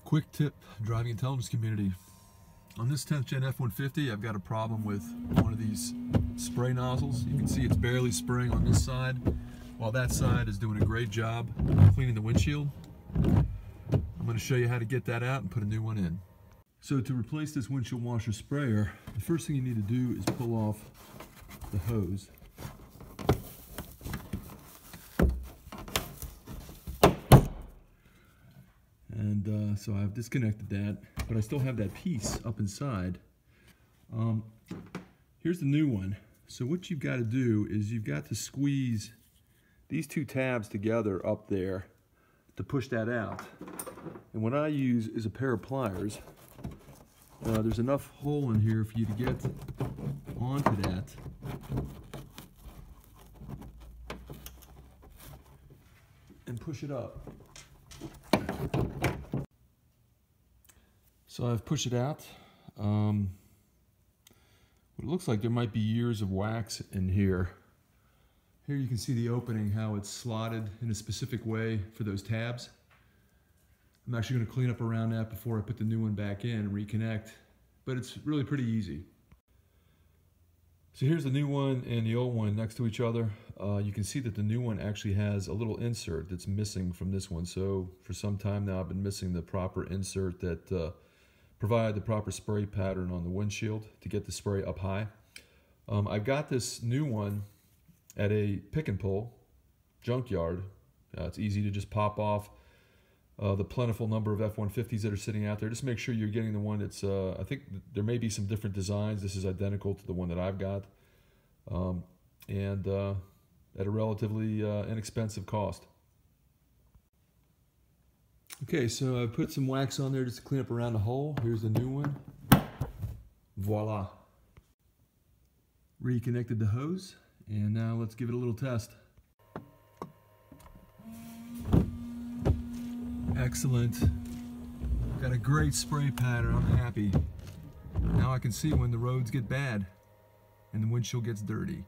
Quick tip, driving intelligence community. On this 10th gen F150, I've got a problem with one of these spray nozzles. You can see it's barely spraying on this side, while that side is doing a great job cleaning the windshield. I'm going to show you how to get that out and put a new one in. So to replace this windshield washer sprayer, the first thing you need to do is pull off the hose. And so I've disconnected that, but I still have that piece up inside. Here's the new one. So what you've got to do is you've got to squeeze these two tabs together up there to push that out. And what I use is a pair of pliers. There's enough hole in here for you to get onto that. And push it up. So I've pushed it out. What it looks like there might be years of wax in here. Here you can see the opening, how it's slotted in a specific way for those tabs. I'm actually going to clean up around that before I put the new one back in and reconnect, but it's really pretty easy. So here's the new one and the old one next to each other. You can see that the new one actually has a little insert that's missing from this one. So for some time now I've been missing the proper insert that provided the proper spray pattern on the windshield to get the spray up high. I got this new one at a pick and pull junkyard. It's easy to just pop off the plentiful number of F150s that are sitting out there. Just make sure you're getting the one that's, I think there may be some different designs. This is identical to the one that I've got. And at a relatively inexpensive cost. Okay, so I put some wax on there just to clean up around the hole. Here's the new one. Voila. Reconnected the hose, and now let's give it a little test. Excellent. Got a great spray pattern, I'm happy. Now I can see when the roads get bad and the windshield gets dirty.